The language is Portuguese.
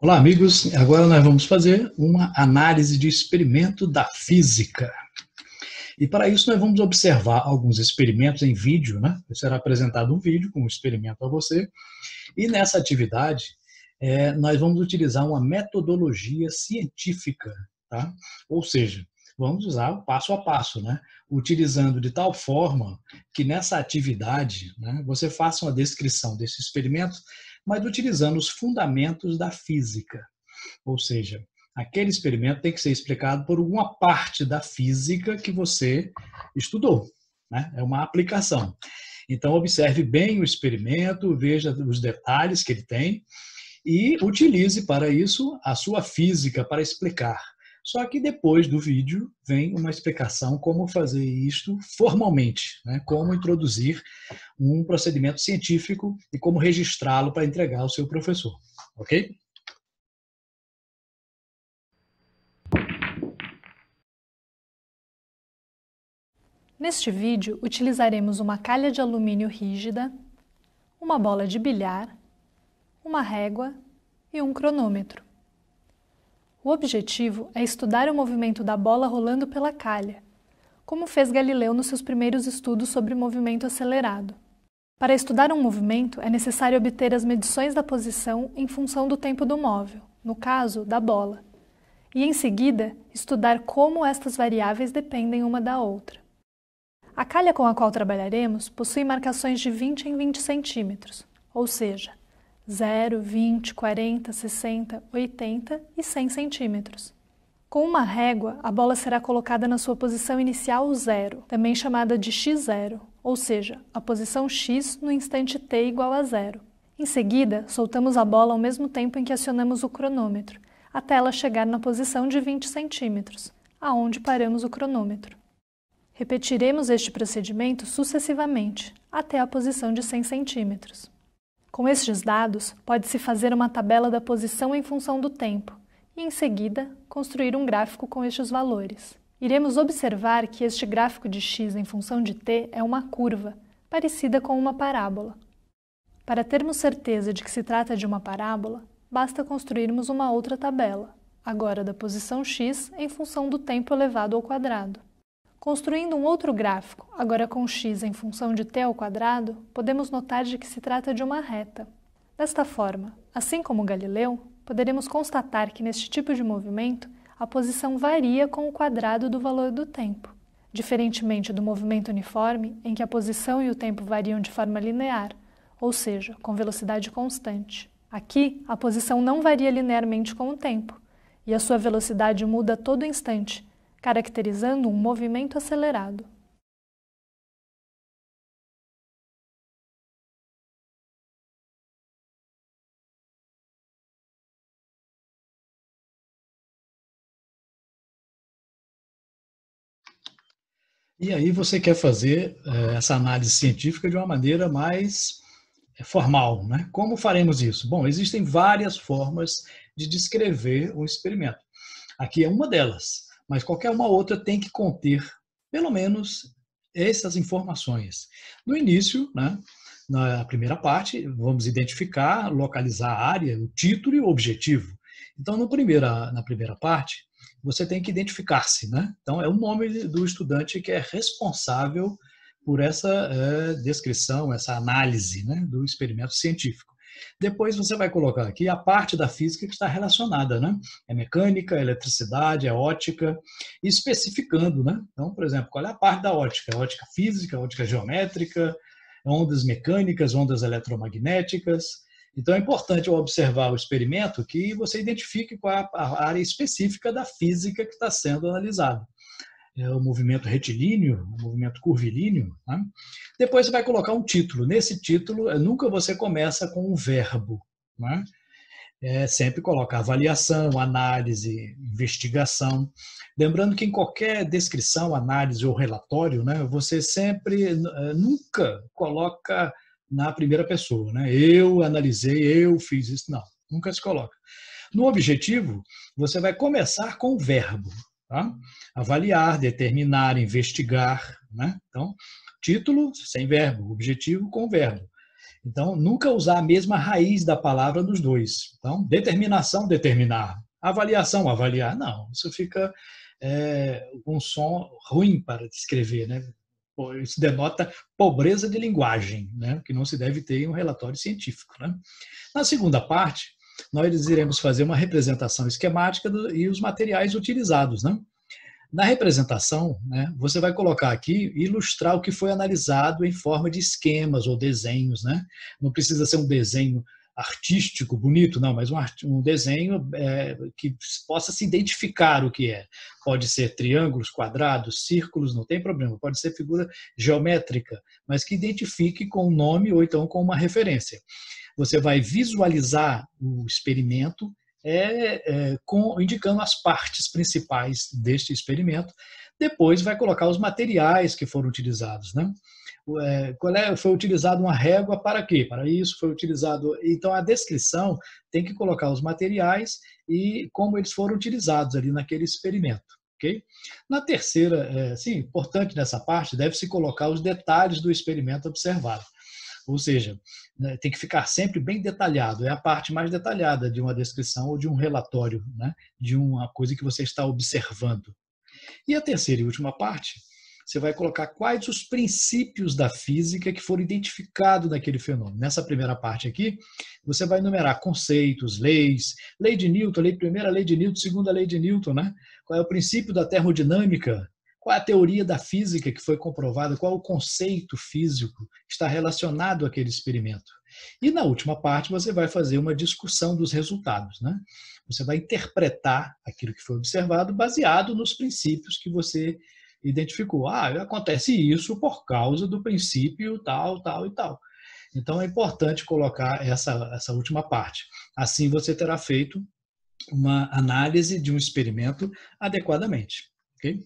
Olá, amigos. Agora nós vamos fazer uma análise de experimento da física. E para isso nós vamos observar alguns experimentos em vídeo, né? Será apresentado um vídeo com um experimento a você. E nessa atividade, nós vamos utilizar uma metodologia científica, tá? Ou seja, vamos usar o passo a passo, né? Utilizando de tal forma que nessa atividade, né, você faça uma descrição desse experimento, mas utilizando os fundamentos da física. Ou seja, aquele experimento tem que ser explicado por alguma parte da física que você estudou, né? É uma aplicação. Então, observe bem o experimento, veja os detalhes que ele tem e utilize para isso a sua física para explicar. Só que depois do vídeo vem uma explicação como fazer isto formalmente, né? Como introduzir um procedimento científico e como registrá-lo para entregar ao seu professor, ok? Neste vídeo, utilizaremos uma calha de alumínio rígida, uma bola de bilhar, uma régua e um cronômetro. O objetivo é estudar o movimento da bola rolando pela calha, como fez Galileu nos seus primeiros estudos sobre movimento acelerado. Para estudar um movimento, é necessário obter as medições da posição em função do tempo do móvel, no caso, da bola, e em seguida, estudar como estas variáveis dependem uma da outra. A calha com a qual trabalharemos possui marcações de 20 em 20 centímetros, ou seja, 0, 20, 40, 60, 80 e 100 centímetros. Com uma régua, a bola será colocada na sua posição inicial 0, também chamada de x0, ou seja, a posição x no instante t igual a 0. Em seguida, soltamos a bola ao mesmo tempo em que acionamos o cronômetro, até ela chegar na posição de 20 centímetros, aonde paramos o cronômetro. Repetiremos este procedimento sucessivamente, até a posição de 100 centímetros. Com estes dados, pode-se fazer uma tabela da posição em função do tempo e, em seguida, construir um gráfico com estes valores. Iremos observar que este gráfico de x em função de t é uma curva, parecida com uma parábola. Para termos certeza de que se trata de uma parábola, basta construirmos uma outra tabela, agora da posição x em função do tempo elevado ao quadrado. Construindo um outro gráfico, agora com x em função de t ao quadrado, podemos notar de que se trata de uma reta. Desta forma, assim como Galileu, poderemos constatar que neste tipo de movimento, a posição varia com o quadrado do valor do tempo, diferentemente do movimento uniforme, em que a posição e o tempo variam de forma linear, ou seja, com velocidade constante. Aqui, a posição não varia linearmente com o tempo, e a sua velocidade muda a todo instante, caracterizando um movimento acelerado. E aí você quer fazer essa análise científica de uma maneira mais formal, né? Como faremos isso? Bom, existem várias formas de descrever um experimento. Aqui é uma delas, mas qualquer uma outra tem que conter, pelo menos, essas informações. No início, né, na primeira parte, vamos identificar, localizar a área, o título e o objetivo. Então, na primeira parte, você tem que identificar-se, né? Então, é o nome do estudante que é responsável por essa descrição, essa análise, né, do experimento científico. Depois você vai colocar aqui a parte da física que está relacionada, né? É mecânica, é eletricidade, é ótica, especificando, né? Então, por exemplo, qual é a parte da ótica? É ótica física, ótica geométrica, ondas mecânicas, ondas eletromagnéticas. Então, é importante ao observar o experimento que você identifique qual é a área específica da física que está sendo analisada. É o movimento retilíneo, o movimento curvilíneo. Né? Depois você vai colocar um título. Nesse título, nunca você começa com um verbo. Né? Sempre coloca avaliação, análise, investigação. Lembrando que em qualquer descrição, análise ou relatório, né, você sempre, nunca coloca na primeira pessoa. Né? Eu analisei, eu fiz isso. Não, nunca se coloca. No objetivo, você vai começar com o verbo. Tá? Avaliar, determinar, investigar. Né? Então, título sem verbo, objetivo com verbo. Então, nunca usar a mesma raiz da palavra nos dois. Então, determinação, determinar. Avaliação, avaliar. Não, isso fica um som ruim para descrever, né? Isso denota pobreza de linguagem, né? Que não se deve ter em um relatório científico, né? Na segunda parte, nós iremos fazer uma representação esquemática e os materiais utilizados, né? Na representação, né, você vai colocar aqui, ilustrar o que foi analisado em forma de esquemas ou desenhos, né? Não precisa ser um desenho artístico, bonito, não, mas um desenho que possa se identificar o que é. Pode ser triângulos, quadrados, círculos, não tem problema. Pode ser figura geométrica, mas que identifique com um nome ou então com uma referência. Você vai visualizar o experimento indicando as partes principais deste experimento. Depois vai colocar os materiais que foram utilizados, né? Foi utilizado uma régua para quê? Para isso foi utilizado. Então a descrição tem que colocar os materiais e como eles foram utilizados ali naquele experimento. Okay? Na terceira, importante nessa parte, deve-se colocar os detalhes do experimento observado. Ou seja, né, tem que ficar sempre bem detalhado. É a parte mais detalhada de uma descrição ou de um relatório, né, de uma coisa que você está observando. E a terceira e última parte, você vai colocar quais os princípios da física que foram identificados naquele fenômeno. Nessa primeira parte aqui, você vai enumerar conceitos, leis, lei de Newton, primeira lei de Newton, segunda lei de Newton, né? Qual é o princípio da termodinâmica, qual é a teoria da física que foi comprovada, qual é o conceito físico que está relacionado àquele experimento. E na última parte você vai fazer uma discussão dos resultados, né? Você vai interpretar aquilo que foi observado baseado nos princípios que você identificou. Acontece isso por causa do princípio tal, tal e tal. Então é importante colocar essa última parte. Assim você terá feito uma análise de um experimento adequadamente. Ok?